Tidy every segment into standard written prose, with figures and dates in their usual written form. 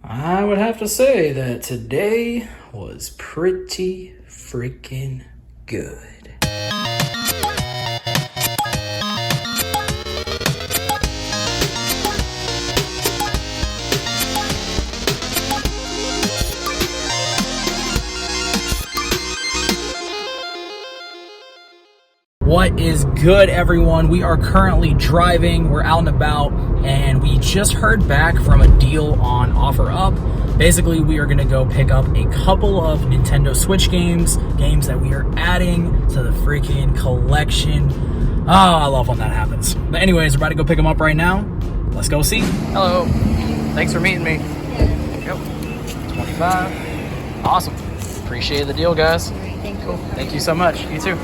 I would have to say that today was pretty freaking good. What is good, everyone? We are currently driving. We're out and about, and we just heard back from a deal on OfferUp. Basically, we are going to go pick up a couple of Nintendo Switch games that we are adding to the freaking collection. Oh, I love when that happens. But anyways, we're about to go pick them up right now. Let's go see. Hello. Thanks for meeting me. Yep. 25. Awesome. Appreciate the deal, guys. Thank you. Cool. Thank you so much. You too.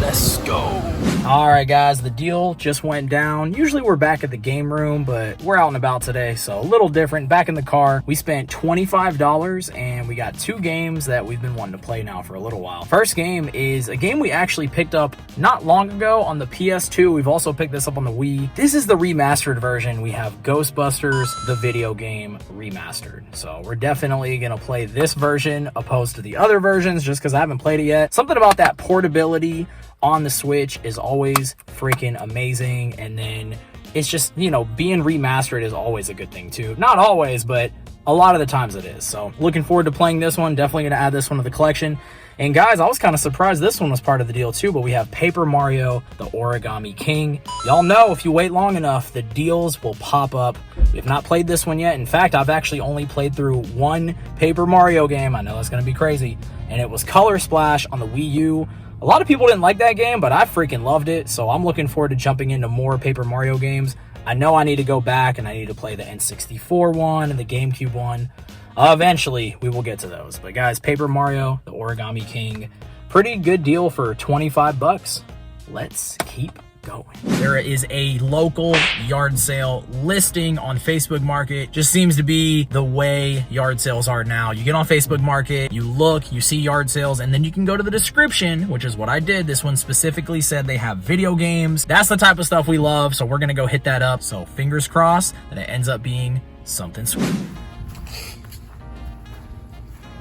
Let's go. All right, guys, the deal just went down. Usually we're back at the game room, but we're out and about today, so a little different. Back in the car, we spent $25 and we got two games that we've been wanting to play now for a little while. First game is a game we actually picked up not long ago on the PS2. We've also picked this up on the Wii. This is the remastered version. We have Ghostbusters, the video game, remastered. So we're definitely gonna play this version opposed to the other versions just because I haven't played it yet. Something about that portability on the Switch is always freaking amazing, and then it's just, you know, being remastered is always a good thing too. Not always, but a lot of the times it is. So looking forward to playing this one. Definitely gonna add this one to the collection. And guys, I was kind of surprised this one was part of the deal too, but we have Paper Mario, the Origami King. Y'all know if you wait long enough, the deals will pop up. We have not played this one yet. In fact, I've actually only played through one Paper Mario game. I know that's gonna be crazy. And it was Color Splash on the Wii U. A lot of people didn't like that game, but I freaking loved it. So I'm looking forward to jumping into more Paper Mario games. I know I need to go back and I need to play the N64 one and the GameCube one. Eventually, we will get to those. But guys, Paper Mario, the Origami King, pretty good deal for 25 bucks. Let's keep going. There is a local yard sale listing on Facebook Market. Just seems to be the way yard sales are now. You get on Facebook Market, you look, you see yard sales, and then you can go to the description, which is what I did. This one specifically said they have video games. That's the type of stuff we love, so we're gonna go hit that up. So fingers crossed that it ends up being something sweet.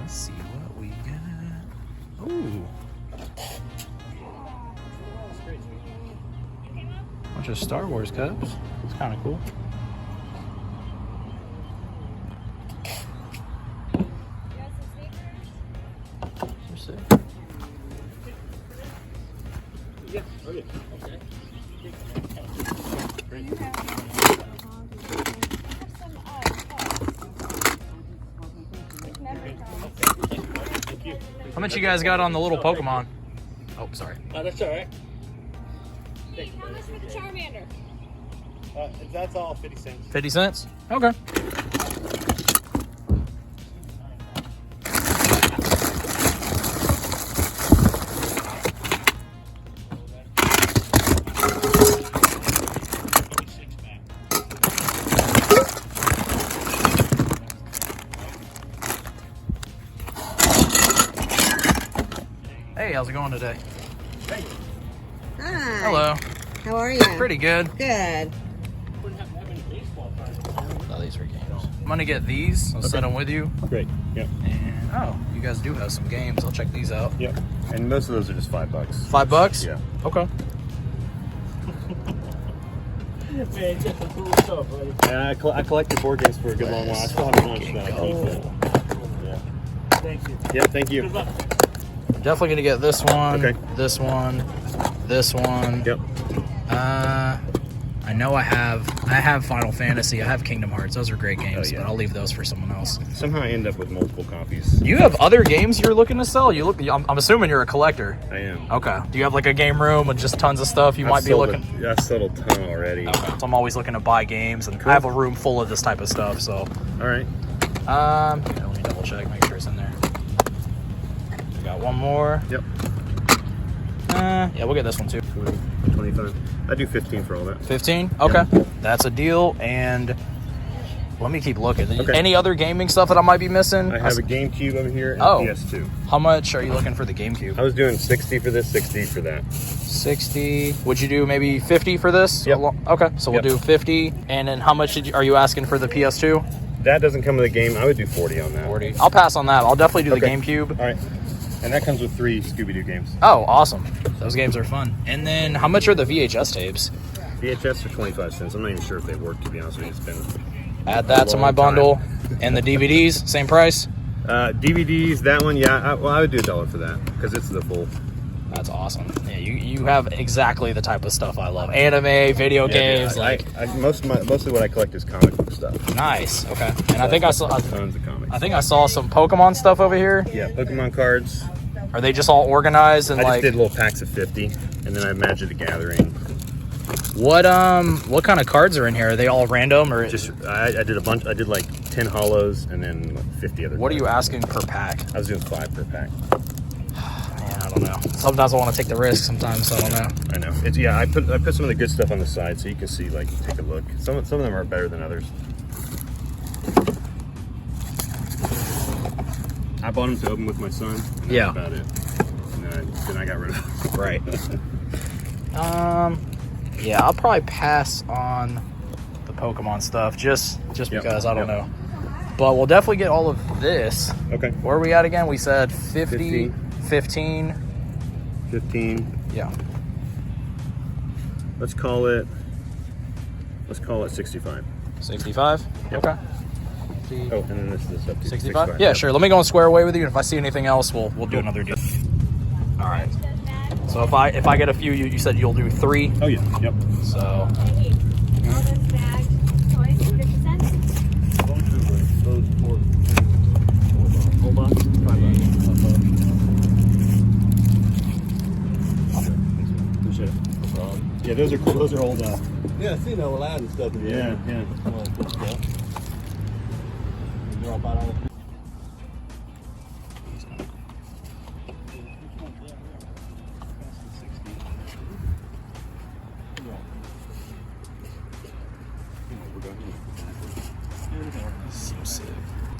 Let's see what we got. Ooh. Bunch of Star Wars cups. It's kind of cool. They're sick. Yeah. Oh yeah. Okay. Great. How much you guys got on the little Pokemon? Oh, sorry. Oh, that's all right. How much for the Charmander? That's all 50 cents. 50 cents? Okay. Hey, how's it going today? Hey. Hi. Hello. How are you? Pretty good. Good. Oh, these are games. I'm gonna get these. I'll set them with you. Great. Yep. And oh, you guys do have some games. I'll check these out. Yep. And most of those are just $5. $5? Yeah. Okay. Man, it's just some cool stuff, buddy. Yeah, I collected board games for a good long while. I still haven't launched that. Yeah. Thank you. Yep. Thank you. Good luck. Definitely gonna get this one. Okay. This one. This one. Yep. I know I have Final Fantasy. I have Kingdom Hearts. Those are great games, Oh, yeah. but I'll leave those for someone else. Somehow I end up with multiple copies. You have other games you're looking to sell? I'm assuming you're a collector. I am. Okay. Do you have like a game room with just tons of stuff you might be looking? I've sold a ton already. Okay. So I'm always looking to buy games, and I have a room full of this type of stuff. So. All right. Yeah, let me double check, make sure it's in there. We got one more. Yep. Yeah, we'll get this one too. 25. I do 15 for all that. 15? Okay. Yeah. That's a deal. And Let me keep looking. Okay. Any other gaming stuff that I might be missing? I have a GameCube over here and Oh. a PS2. How much are you looking for the GameCube? I was doing 60 for this, 60 for that. 60. Would you do maybe 50 for this? Yep. Okay, so we'll do 50. And then how much are you asking for the PS2? That doesn't come with a game. I would do 40 on that. 40. I'll pass on that. I'll definitely do the Okay. GameCube. All right. And that comes with 3 Scooby-Doo games. Oh, awesome. Those games are fun. And then how much are the VHS tapes? VHS are 25 cents. I'm not even sure if they work, to be honest with you. It's been Add that to my bundle. And the DVDs, same price? DVDs, that one, yeah. I would do $1 for that because it's the full. That's awesome. Yeah, you have exactly the type of stuff I love. Anime, video games. Mostly what I collect is comic book stuff. Nice. Okay. And I think I saw Tons of comics. I think I saw some Pokemon stuff over here. Yeah, Pokemon cards. Are they just all organized and I like just did little packs of 50, and then I have Magic the Gathering. what kind of cards are in here? Are they all random or Just I did a bunch. I did like 10 holos and then like 50 other. what are you cards. asking per pack? I was doing 5 per pack. Man, I don't know. Sometimes I want to take the risk. Sometimes I don't know. I know. It's yeah. I put some of the good stuff on the side so you can see, like, take a look. Some of them are better than others. I bought them to open with my son. And Yeah. That's about it. And then I got rid of them. Right. Yeah, I'll probably pass on the Pokemon stuff just Yep, because I don't yep. know. But we'll definitely get all of this. Okay. Where are we at again? We said 50, 15. 15. Yeah. Let's call it 65. 65? Yep. Okay. Oh, and then this is up to 65? Yeah, sure. Let me go and square away with you. If I see anything else, we'll do another deal. All right. So if I get a few, you said you'll do 3. Oh yeah. Yep. So All those bags, toys, 50 cents. Hold on. Yeah, those are cool. Those are old. Yeah, I seen all Aladdin stuff in Yeah, there. yeah. Drop out all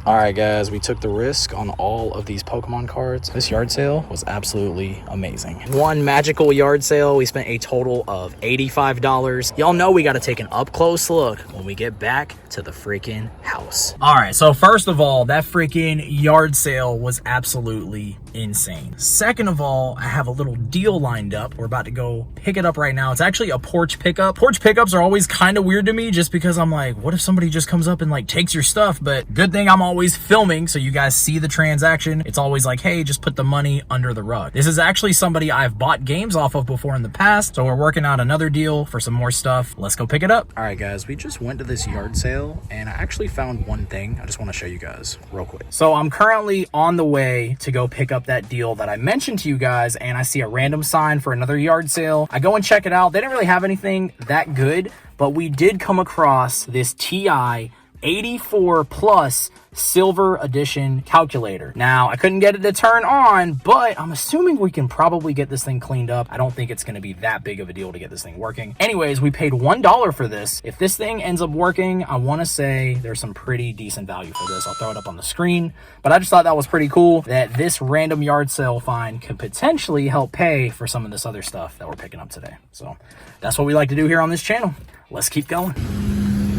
all right, guys, we took the risk on all of these Pokemon cards. This yard sale was absolutely amazing. One magical yard sale, we spent a total of $85. Y'all know we got to take an up close look when we get back to the freaking house. All right, so first of all, that freaking yard sale was absolutely insane. Second of all, I have a little deal lined up. We're about to go pick it up right now. It's actually a porch pickup. Porch pickups are always kind of weird to me just because I'm like, what if somebody just comes up and like takes your stuff? But good thing I'm always filming so you guys see the transaction. It's always like, hey, just put the money under the rug. This is actually somebody I've bought games off of before in the past, so we're working out another deal for some more stuff. Let's go pick it up. All right, guys, we just went to this yard sale and I actually found one thing I just want to show you guys real quick. So I'm currently on the way to go pick up that deal that I mentioned to you guys, and I see a random sign for another yard sale. I go and check it out. They didn't really have anything that good, but we did come across this TI 84 plus silver edition calculator. Now, I couldn't get it to turn on, but I'm assuming we can probably get this thing cleaned up. I don't think it's going to be that big of a deal to get this thing working. Anyways, we paid $1 for this. If this thing ends up working, I want to say there's some pretty decent value for this. I'll throw it up on the screen, but I just thought that was pretty cool that this random yard sale find could potentially help pay for some of this other stuff that we're picking up today. So that's what we like to do here on this channel. Let's keep going.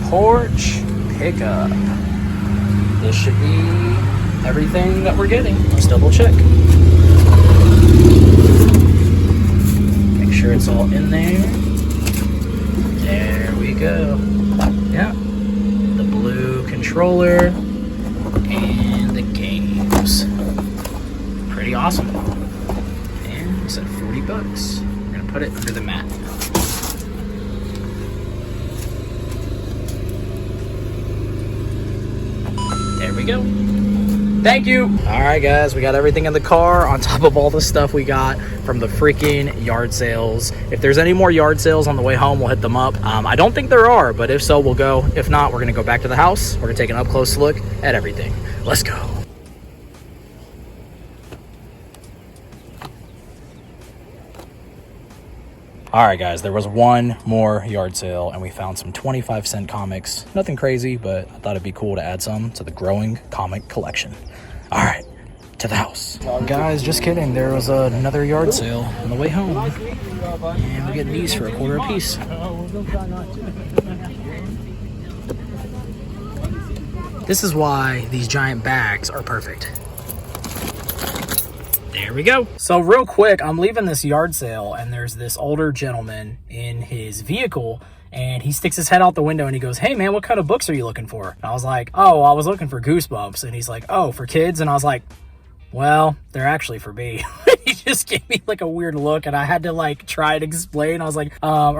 Porch pickup. This should be everything that we're getting. Let's double check. Make sure it's all in there. There we go. Yeah. The blue controller and the games. Pretty awesome. And we said 40 bucks. We're gonna put it under the mat. There we go. Thank you. All right, guys, we got everything in the car on top of all the stuff we got from the freaking yard sales. If there's any more yard sales on the way home, we'll hit them up. I don't think there are, but if so, we'll go. If not, we're gonna go back to the house. We're gonna take an up close look at everything. Let's go. All right, guys, there was one more yard sale, and we found some 25-cent comics. Nothing crazy, but I thought it'd be cool to add some to the growing comic collection. All right, to the house. Guys, just kidding. There was another yard sale on the way home, and we're getting these for $1 a piece. This is why these giant bags are perfect. There we go. So real quick, I'm leaving this yard sale and there's this older gentleman in his vehicle and he sticks his head out the window and he goes, "Hey man, what kind of books are you looking for?" And I was like, "Oh, I was looking for Goosebumps." And he's like, "Oh, for kids?" And I was like, "Well, they're actually for me." He just gave me like a weird look and I had to like try to explain. I was like, I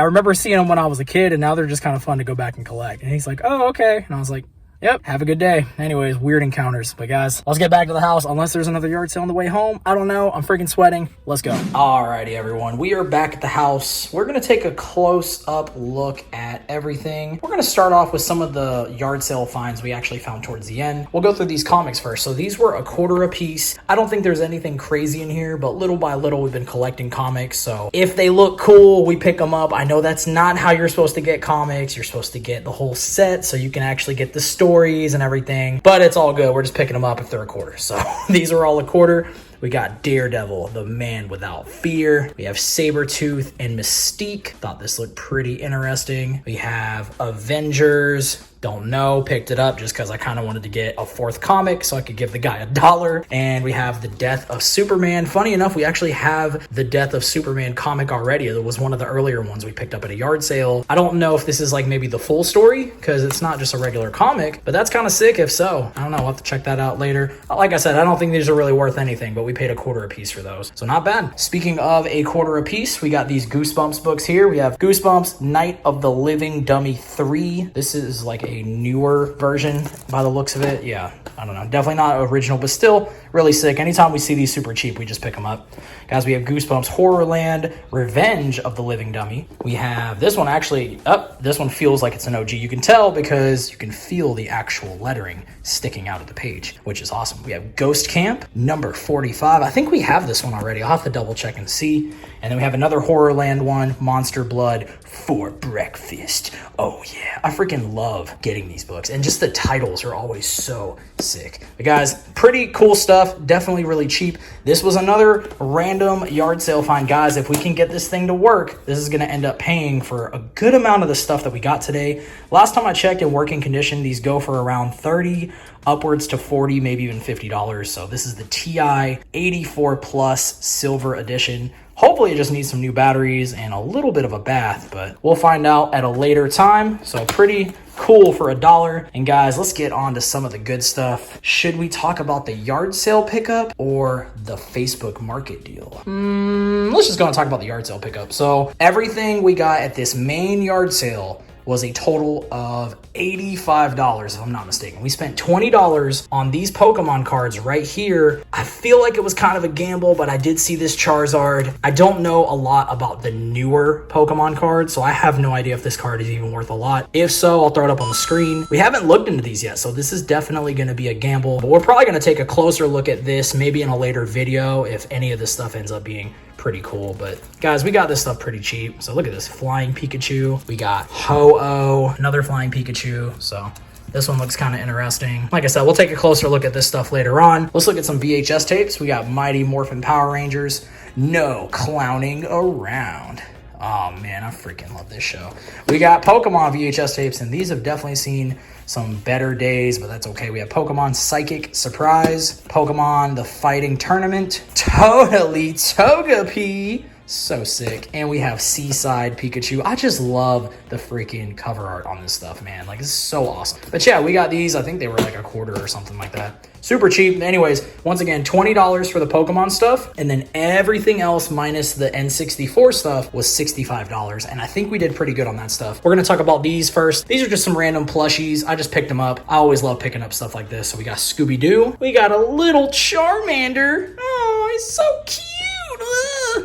remember seeing them when I was a kid and now they're just kind of fun to go back and collect. And he's like, "Oh, okay." And I was like, "Yep, have a good day." Anyways, weird encounters. But guys, let's get back to the house unless there's another yard sale on the way home. I don't know. I'm freaking sweating. Let's go. Alrighty, everyone. We are back at the house. We're going to take a close-up look at everything. We're going to start off with some of the yard sale finds we actually found towards the end. We'll go through these comics first. So these were $1 a piece. I don't think there's anything crazy in here, but little by little, we've been collecting comics. So if they look cool, we pick them up. I know that's not how you're supposed to get comics. You're supposed to get the whole set so you can actually get the stories and everything, but it's all good. We're just picking them up if they're $1. So these are all $1. We got Daredevil, the man without fear. We have Sabretooth and Mystique. Thought this looked pretty interesting. We have Avengers. Don't know, picked it up just because I kind of wanted to get a 4th comic so I could give the guy $1. And we have the Death of Superman. Funny enough, we actually have the Death of Superman comic already. It was one of the earlier ones we picked up at a yard sale. I don't know if this is like maybe the full story because it's not just a regular comic, but that's kind of sick if so. I don't know, we'll have to check that out later. Like I said, I don't think these are really worth anything, but we paid $1 a piece for those. So not bad. Speaking of $1 a piece, we got these Goosebumps books here. We have Goosebumps Night of the Living Dummy 3. This is like a newer version by the looks of it. Yeah, I don't know, definitely not original, but still really sick. Anytime we see these super cheap, we just pick them up. Guys, we have Goosebumps Horrorland Revenge of the Living Dummy. We have this one actually this one feels like it's an OG. You can tell because you can feel the actual lettering sticking out of the page, which is awesome. We have Ghost Camp number 45. I think we have this one already. I'll have to double check and see. And then we have another Horrorland one, Monster Blood for Breakfast. Oh yeah, I freaking love getting these books, and just the titles are always so sick. But guys, pretty cool stuff, definitely really cheap. This was another random yard sale find. Guys, if we can get this thing to work, this is going to end up paying for a good amount of the stuff that we got today. Last time I checked, in working condition, these go for around $30 upwards to $40, maybe even $50. So this is the TI 84 Plus Silver Edition. Hopefully it just needs some new batteries and a little bit of a bath, but we'll find out at a later time. So pretty cool for $1. And guys, let's get on to some of the good stuff. Should we talk about the yard sale pickup or the Facebook market deal? Let's just go and talk about the yard sale pickup. So everything we got at this main yard sale was a total of $85, if I'm not mistaken. We spent $20 on these Pokemon cards right here. I feel like it was kind of a gamble, but I did see this Charizard. I don't know a lot about the newer Pokemon cards, so I have no idea if this card is even worth a lot. If so, I'll throw it up on the screen. We haven't looked into these yet, so this is definitely gonna be a gamble, but we're probably gonna take a closer look at this maybe in a later video if any of this stuff ends up being pretty cool. But guys, we got this stuff pretty cheap. So look at this flying Pikachu. We got Ho-Oh, another flying Pikachu. So this one looks kind of interesting. Like I said, we'll take a closer look at this stuff later on. Let's look at some VHS tapes. We got Mighty Morphin Power Rangers. No clowning around. Oh man, I freaking love this show. We got Pokemon VHS tapes, and these have definitely seen some better days, but that's okay. We have Pokemon Psychic Surprise, Pokemon The Fighting Tournament, totally Togepi, so sick. And we have Seaside Pikachu. I just love the freaking cover art on this stuff, man. Like, this is so awesome. But yeah, we got these. I think they were like $1 or something like that. Super cheap. Anyways, once again, $20 for the Pokemon stuff, and then everything else minus the N64 stuff was $65, and I think we did pretty good on that stuff. We're gonna talk about these first. These are just some random plushies. I just picked them up. I always love picking up stuff like this. So we got Scooby-Doo. We got a little Charmander. Oh, he's so cute.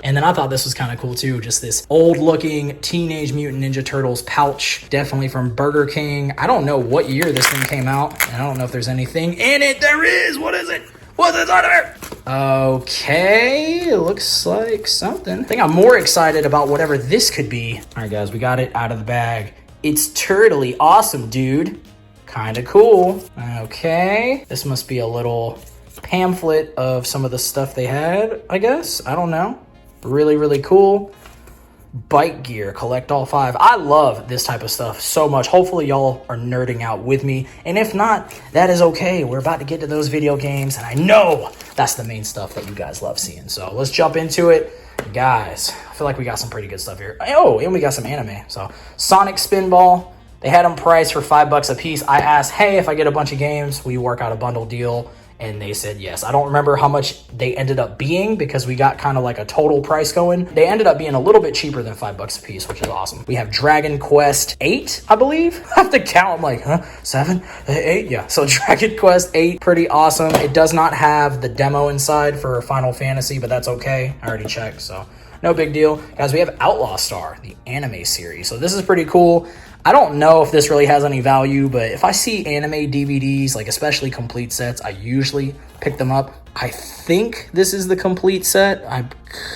And then I thought this was kind of cool too, just this old looking Teenage Mutant Ninja Turtles pouch, definitely from Burger King. I don't know what year this thing came out, and I don't know if there's anything in it. There is. What is it? What's inside of here? Okay, it looks like something. I think I'm more excited about whatever this could be. All right, guys, we got it out of the bag. It's turtly awesome, dude. Kind of cool. Okay, this must be a little pamphlet of some of the stuff they had, I guess. I don't know. Really, really cool. Bike gear, collect all 5. I love this type of stuff so much. Hopefully y'all are nerding out with me, and if not, that is okay. We're about to get to those video games, and I know that's the main stuff that you guys love seeing. So let's jump into it. Guys, I feel like we got some pretty good stuff here. Oh, and we got some anime. So Sonic Spinball, they had them priced for $5 a piece. I asked, hey, if I get a bunch of games, will you work out a bundle deal? And they said yes. I don't remember how much they ended up being because we got kind of like a total price going. They ended up being a little bit cheaper than $5 a piece, which is awesome. We have Dragon Quest 8, I believe. I have to count. I'm like, 7, 8? Yeah. So Dragon Quest 8, pretty awesome. It does not have the demo inside for Final Fantasy, but that's okay. I already checked, so no big deal. Guys, we have Outlaw Star, the anime series. So this is pretty cool. I don't know if this really has any value, but if I see anime DVDs, like especially complete sets, I usually pick them up. I think this is the complete set. I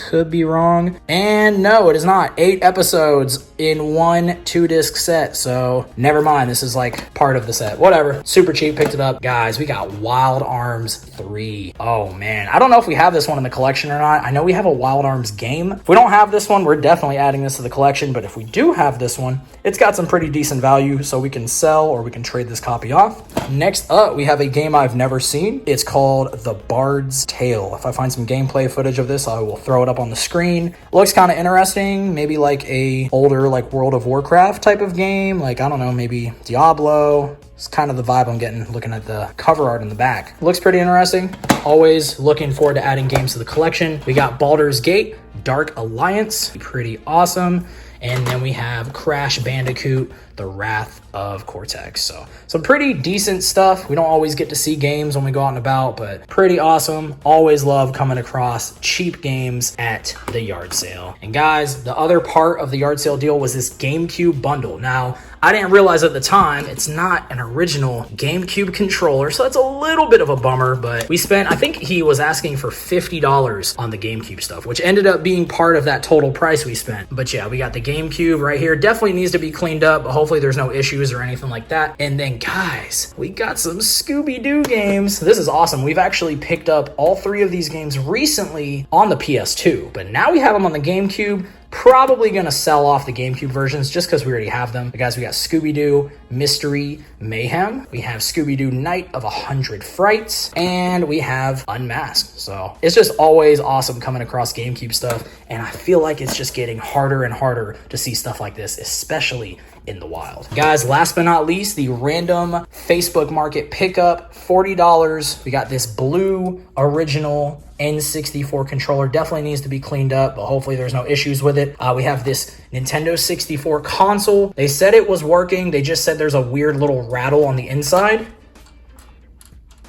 could be wrong. And no, it is not. 8 episodes in one 2-disc set. So never mind. This is like part of the set. Whatever. Super cheap. Picked it up. Guys, we got Wild Arms 3. Oh man. I don't know if we have this one in the collection or not. I know we have a Wild Arms game. If we don't have this one, we're definitely adding this to the collection. But if we do have this one, it's got some pretty decent value. So we can sell or we can trade this copy off. Next up, we have a game I've never seen. It's called The Bard's Tale. If I find some gameplay footage of this, I will throw it up on the screen. Looks kind of interesting. Maybe like a older like World of Warcraft type of game. Like, I don't know, maybe Diablo. It's kind of the vibe I'm getting looking at the cover art in the back. Looks pretty interesting. Always looking forward to adding games to the collection. We got Baldur's Gate, Dark Alliance. Pretty awesome. And then we have Crash Bandicoot, The Wrath of Cortex. So some pretty decent stuff. We don't always get to see games when we go out and about, but pretty awesome. Always love coming across cheap games at the yard sale. And guys, the other part of the yard sale deal was this GameCube bundle. Now, I didn't realize at the time it's not an original GameCube controller, so that's a little bit of a bummer, but we spent, I think he was asking for $50 on the GameCube stuff, which ended up being part of that total price we spent. But yeah, we got the GameCube right here. Definitely needs to be cleaned up, but hopefully there's no issues or anything like that. And then guys, we got some Scooby-Doo games. This is awesome. We've actually picked up all 3 of these games recently on the PS2, but now we have them on the GameCube. Probably gonna sell off the GameCube versions just because we already have them. But guys, we got Scooby-Doo Mystery Mayhem. We have Scooby-Doo Night of 100 Frights. And we have Unmasked. So it's just always awesome coming across GameCube stuff. And I feel like it's just getting harder and harder to see stuff like this, especially in the wild. Guys, last but not least, the random Facebook Market pickup, $40. We got this blue original N64 controller. Definitely needs to be cleaned up, but hopefully there's no issues with it. We have this Nintendo 64 console. They said it was working. They just said there's a weird little rattle on the inside.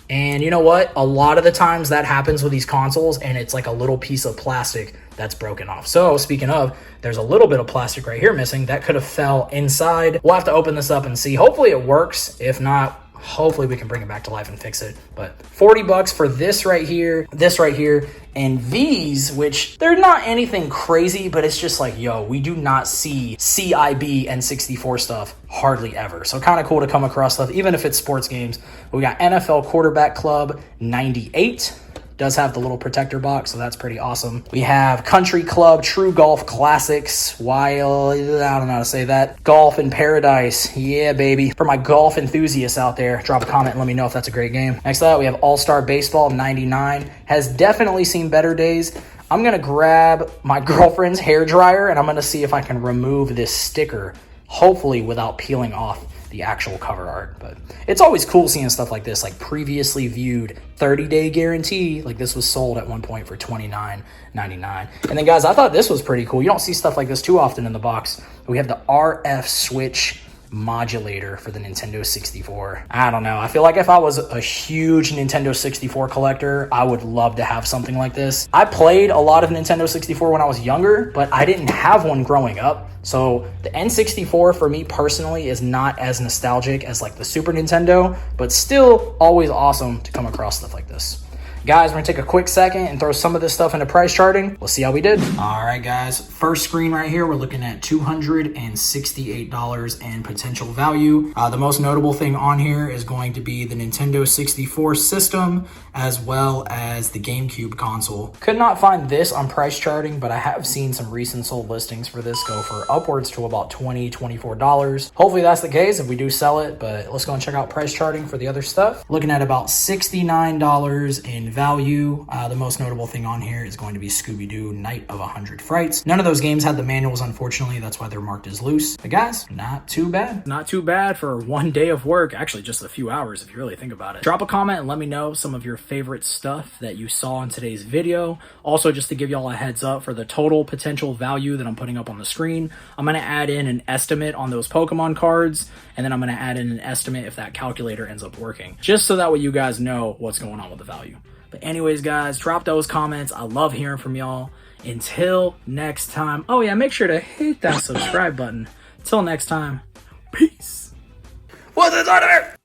And you know what? A lot of the times that happens with these consoles, and it's like a little piece of plastic that's broken off. So speaking of, there's a little bit of plastic right here missing. That could have fell inside. We'll have to open this up and see. Hopefully it works. If not, hopefully we can bring it back to life and fix it. But $40 for this right here, and these, which they're not anything crazy, but it's just like, yo, we do not see CIB and 64 stuff hardly ever. So kind of cool to come across stuff, even if it's sports games. We got NFL Quarterback Club 98. Does have the little protector box, so that's pretty awesome. We have Country Club True Golf Classics. Wild, I don't know how to say that. Golf in Paradise. Yeah, baby. For my golf enthusiasts out there, drop a comment and let me know if that's a great game. Next up, we have All-Star Baseball 99. Has definitely seen better days. I'm going to grab my girlfriend's hairdryer and I'm going to see if I can remove this sticker, hopefully without peeling off the actual cover art. But it's always cool seeing stuff like this, like previously viewed 30-day guarantee. Like this was sold at one point for $29.99. And then guys, I thought this was pretty cool. You don't see stuff like this too often in the box. We have the RF switch modulator for the Nintendo 64. I don't know. I feel like if I was a huge Nintendo 64 collector, I would love to have something like this. I played a lot of Nintendo 64 when I was younger, but I didn't have one growing up. So the N64 for me personally is not as nostalgic as like the Super Nintendo, but still always awesome to come across stuff like this. Guys, we're gonna take a quick second and throw some of this stuff into price charting. We'll see how we did. All right, guys, first screen right here, we're looking at $268 in potential value. The most notable thing on here is going to be the Nintendo 64 system, as well as the GameCube console. Could not find this on price charting, but I have seen some recent sold listings for this go for upwards to about $20, $24. Hopefully that's the case if we do sell it, but let's go and check out price charting for the other stuff. Looking at about $69 in value. The most notable thing on here is going to be Scooby-Doo Night of 100 Frights. None of those games had the manuals, unfortunately. That's why they're marked as loose. But guys, not too bad. Not too bad for one day of work. Actually, just a few hours if you really think about it. Drop a comment and let me know some of your favorite stuff that you saw in today's video. Also, just to give y'all a heads up for the total potential value that I'm putting up on the screen, I'm going to add in an estimate on those Pokemon cards, and then I'm going to add in an estimate if that calculator ends up working, just so that way you guys know what's going on with the value. But anyways, guys, drop those comments. I love hearing from y'all. Until next time. Oh yeah, make sure to hit that subscribe button. Until next time, peace. What's inside of here?